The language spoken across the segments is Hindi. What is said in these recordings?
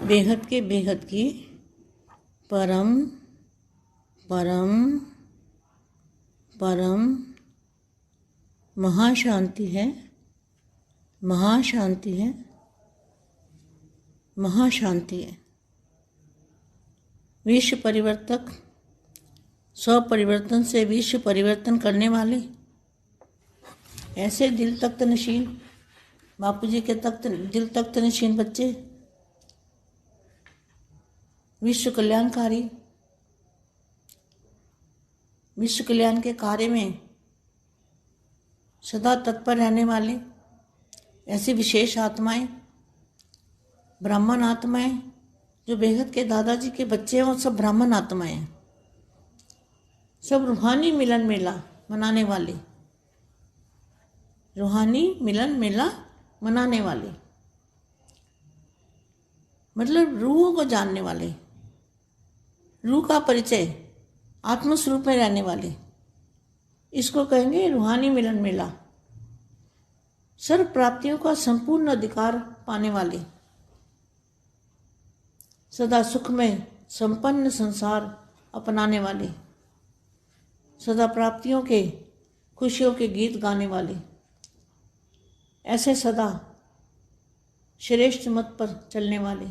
बेहद की परम परम परम महाशांति है, महाशांति है, महाशांति है। विश्व परिवर्तक, स्वपरिवर्तन से विश्व परिवर्तन करने वाले ऐसे दिल तख्त नशीन, बापू जी के दिल तख्त नशीन बच्चे, विश्व कल्याणकारी, विश्व कल्याण के कार्य में सदा तत्पर रहने वाले ऐसी विशेष आत्माएं, ब्राह्मण आत्माएं, जो बेहद के दादाजी के बच्चे हैं, वो सब ब्राह्मण आत्माएं हैं। सब रूहानी मिलन मेला मनाने वाले, रूहानी मिलन मेला मनाने वाले, मतलब रूहों को जानने वाले, रूह का परिचय आत्मस्वरूप में रहने वाले, इसको कहेंगे रूहानी मिलन मेला। सर्व प्राप्तियों का संपूर्ण अधिकार पाने वाले, सदा सुख में संपन्न संसार अपनाने वाले, सदा प्राप्तियों के खुशियों के गीत गाने वाले, ऐसे सदा श्रेष्ठ मत पर चलने वाले,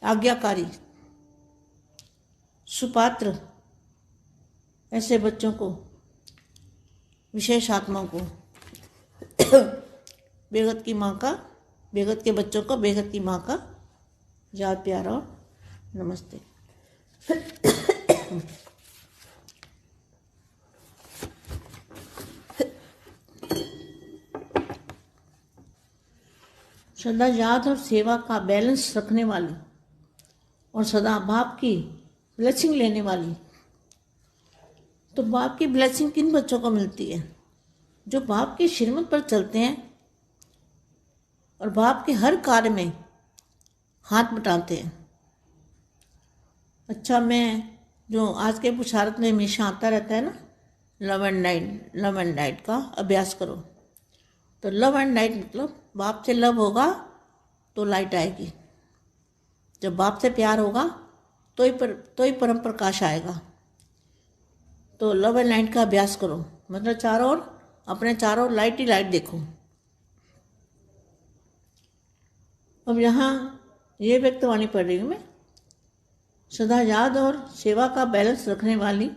आज्ञाकारी, सुपात्र, ऐसे बच्चों को, विशेष आत्माओं को, बेगत की माँ का, बेगत के बच्चों को बेगत की माँ का याद प्यार और नमस्ते। सदा याद और सेवा का बैलेंस रखने वाली और सदा बाप की ब्लेसिंग लेने वाली। तो बाप की ब्लेसिंग किन बच्चों को मिलती है? जो बाप के श्रीमत पर चलते हैं और बाप के हर कार्य में हाथ बटाते हैं। अच्छा, मैं जो आज के पुरुषार्थ में हमेशा आता रहता है ना, लव एंड लाइट का अभ्यास करो। तो लव एंड लाइट मतलब बाप से लव होगा तो लाइट आएगी, जब बाप से प्यार होगा तो ही परम प्रकाश आएगा। तो लव एंड लाइट का अभ्यास करो, मतलब चारों ओर, अपने चारों ओर लाइट ही लाइट देखो। अब यहाँ ये व्यक्तवाणी पढ़ रही हूँ मैं। सदा याद और सेवा का बैलेंस रखने वाली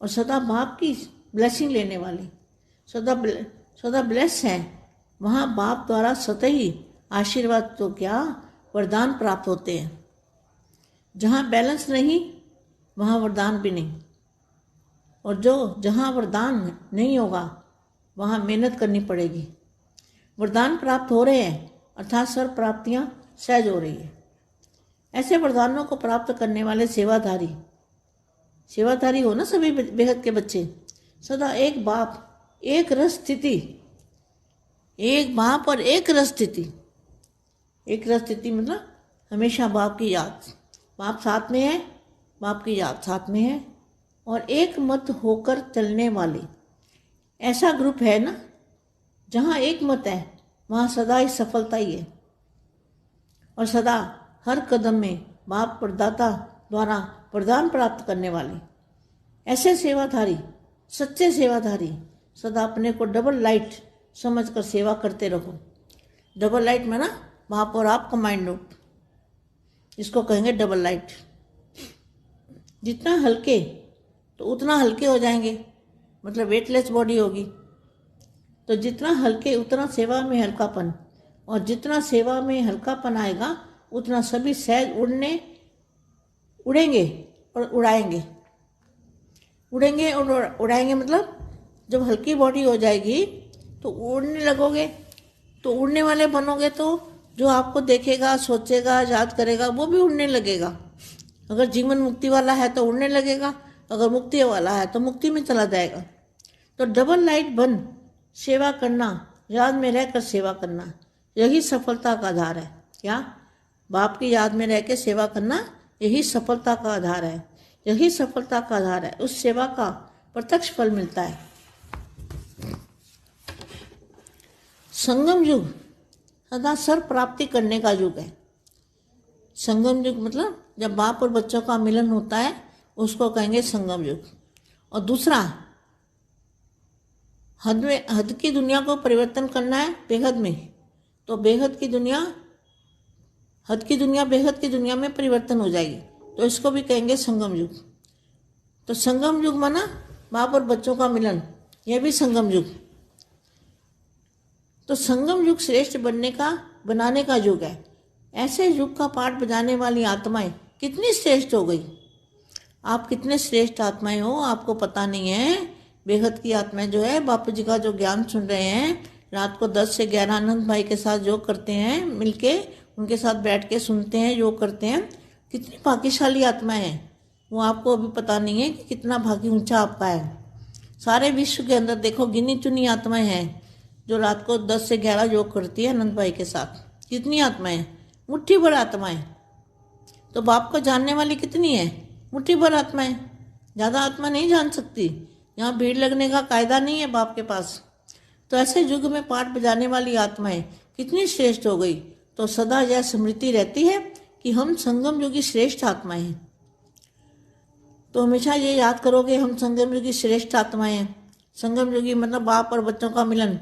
और सदा बाप की ब्लेसिंग लेने वाली, सदा ब्लेस है। वहाँ बाप द्वारा स्वतः ही आशीर्वाद तो क्या वरदान प्राप्त होते हैं। जहाँ बैलेंस नहीं वहाँ वरदान भी नहीं, और जहाँ वरदान नहीं होगा वहाँ मेहनत करनी पड़ेगी। वरदान प्राप्त हो रहे हैं अर्थात सर्व प्राप्तियाँ सहज हो रही है। ऐसे वरदानों को प्राप्त करने वाले सेवाधारी हो ना सभी बेहद के बच्चे। सदा एक बाप एक रस स्थिति, एक बाप और एक रस स्थिति। एक रस स्थिति मतलब हमेशा बाप की याद, बाप साथ में है, बाप की याद साथ में है, और एक मत होकर चलने वाले ऐसा ग्रुप है ना, जहाँ एक मत है वहाँ सदा ही सफलता ही है। और सदा हर कदम में बाप प्रदाता द्वारा वरदान प्राप्त करने वाले ऐसे सेवाधारी, सच्चे सेवाधारी, सदा अपने को डबल लाइट समझकर सेवा करते रहो। डबल लाइट में ना बाप और आप कंबाइंड हो, इसको कहेंगे डबल लाइट। जितना हल्के तो उतना हल्के हो जाएंगे, मतलब वेटलेस बॉडी होगी। तो जितना हल्के उतना सेवा में हल्कापन, और जितना सेवा में हल्कापन आएगा उतना सभी सहज उड़ेंगे और उड़ाएंगे। उड़ेंगे और उड़ाएंगे मतलब जब हल्की बॉडी हो जाएगी तो उड़ने लगोगे, तो उड़ने वाले बनोगे तो जो आपको देखेगा, सोचेगा, याद करेगा वो भी उड़ने लगेगा। अगर जीवन मुक्ति वाला है तो उड़ने लगेगा, अगर मुक्ति वाला है तो मुक्ति में चला जाएगा। तो डबल लाइट बन सेवा करना, याद में रहकर सेवा करना, यही सफलता का आधार है। क्या? बाप की याद में रह के सेवा करना यही सफलता का आधार है, यही सफलता का आधार है। उस सेवा का प्रत्यक्ष फल मिलता है। संगम युग सदा सर्व प्राप्ति करने का युग है। संगम युग मतलब जब बाप और बच्चों का मिलन होता है उसको कहेंगे संगम युग। और दूसरा, हद की दुनिया को परिवर्तन करना है बेहद में, तो बेहद की दुनिया, हद की दुनिया बेहद की दुनिया में परिवर्तन हो जाएगी, तो इसको भी कहेंगे संगम युग। तो संगम युग माना बाप और बच्चों का मिलन, यह भी संगम युग। तो संगम युग श्रेष्ठ बनाने का युग है। ऐसे युग का पाठ बजाने वाली आत्माएं कितनी श्रेष्ठ हो गई। आप कितने श्रेष्ठ आत्माएं हो आपको पता नहीं है। बेहद की आत्माएं जो है बापू जी का जो ज्ञान सुन रहे हैं, रात को 10 से 11 आनंद भाई के साथ योग करते हैं, मिलके उनके साथ बैठ के सुनते हैं, योग करते हैं, कितनी भाग्यशाली आत्माएं हैं। वो आपको अभी पता नहीं है कि कितना भाग्य ऊंचा आपका है। सारे विश्व के अंदर देखो गिनी चुनी आत्माएं हैं जो रात को 10 से 11 योग करती है आनंद भाई के साथ। कितनी आत्माएं, मुट्ठी भर आत्माएं। तो बाप को जानने वाली कितनी है, मुट्ठी भर आत्माएं। ज़्यादा आत्मा नहीं जान सकती, यहाँ भीड़ लगने का कायदा नहीं है बाप के पास। तो ऐसे युग में पाठ बजाने वाली आत्माएं कितनी श्रेष्ठ हो गई। तो सदा यह स्मृति रहती है कि हम संगम युगी श्रेष्ठ आत्माएं हैं। तो हमेशा ये याद करोगे हम संगम युगी श्रेष्ठ आत्माएं हैं। संगम युगी मतलब बाप और बच्चों का मिलन,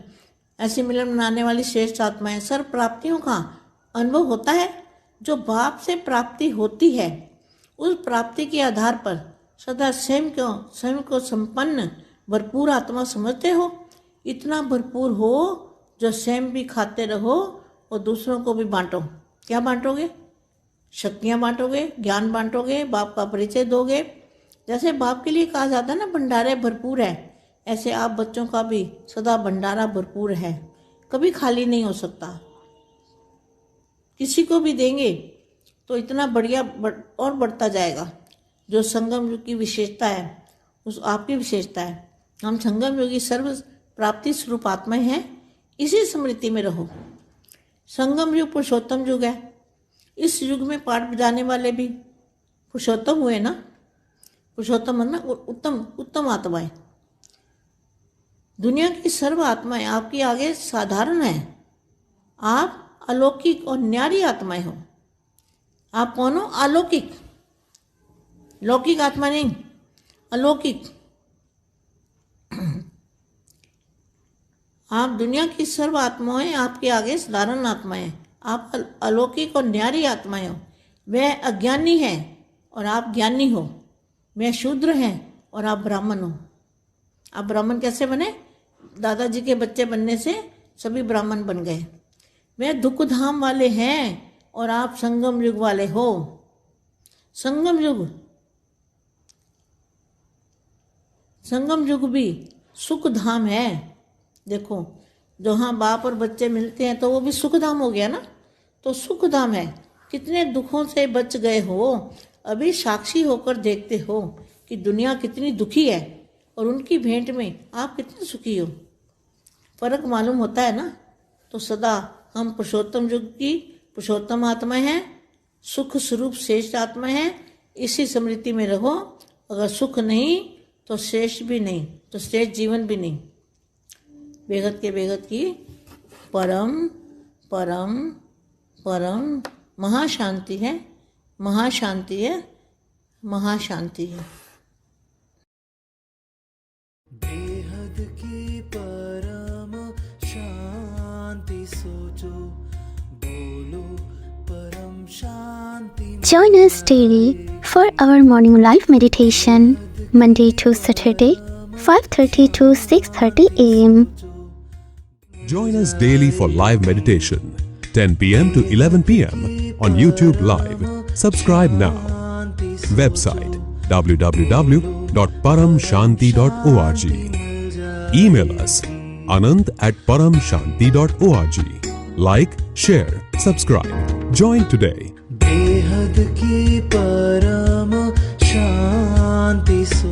ऐसे मिलन बनाने वाली श्रेष्ठ आत्माएं। सर्व प्राप्तियों का अनुभव होता है। जो बाप से प्राप्ति होती है उस प्राप्ति के आधार पर सदा स्वयं को संपन्न भरपूर आत्मा समझते हो। इतना भरपूर हो जो स्वयं भी खाते रहो और दूसरों को भी बांटो। क्या बांटोगे? शक्तियाँ बांटोगे, ज्ञान बांटोगे, बाप का परिचय दोगे। जैसे बाप के लिए कहा जाता है ना भंडारे भरपूर है, ऐसे आप बच्चों का भी सदा भंडारा भरपूर है, कभी खाली नहीं हो सकता। किसी को भी देंगे तो इतना बढ़िया और बढ़ता जाएगा। जो संगम युग की विशेषता है उस आपकी विशेषता है। हम संगम युगी सर्व प्राप्ति स्वरूप आत्माएं हैं। इसी स्मृति में रहो। संगम युग पुरुषोत्तम युग है। इस युग में पाठ बजाने वाले भी पुरुषोत्तम हुए ना। पुरुषोत्तम ना उत्तम आत्माएं। दुनिया की सर्व आत्माएं आपके आगे साधारण है। आप अलौकिक और न्यारी आत्माएं हो। आप कौन हो? अलौकिक, लौकिक आत्मा नहीं, अलौकिक। आप दुनिया की सर्व आत्माएं आपके आगे साधारण आत्माएं। आप अलौकिक और न्यारी आत्माएं हो। वह अज्ञानी है और आप ज्ञानी हो। वह शूद्र हैं और आप ब्राह्मण हो। आप ब्राह्मण कैसे बने? दादाजी के बच्चे बनने से सभी ब्राह्मण बन गए। वह दुख धाम वाले हैं और आप संगम युग वाले हो। संगम युग भी सुख धाम है। देखो जहाँ बाप और बच्चे मिलते हैं तो वो भी सुख धाम हो गया ना। तो सुख धाम है। कितने दुखों से बच गए हो, अभी साक्षी होकर देखते हो कि दुनिया कितनी दुखी है और उनकी भेंट में आप कितने सुखी हो। फर्क मालूम होता है ना। तो सदा हम पुरुषोत्तम युग की पुरुषोत्तम आत्मा हैं, सुख स्वरूप श्रेष्ठ आत्मा हैं। इसी स्मृति में रहो। अगर सुख नहीं तो श्रेष्ठ भी नहीं, तो श्रेष्ठ जीवन भी नहीं। बेहद के बेहद की परम परम परम महाशांति है, महाशांति है, महाशांति है। बेहद की परम शांति सोचो, बोलो परम शांति। Join us daily for our morning live meditation, Monday to Saturday, 5:30 to 6:30 a.m. Join us daily for live meditation, 10 p.m. to 11 p.m. on YouTube Live. Subscribe now. Website www.paramshanti.org. Email us anand@paramshanti.org. Like, share, subscribe. Join today. बेहद की परम शांति सो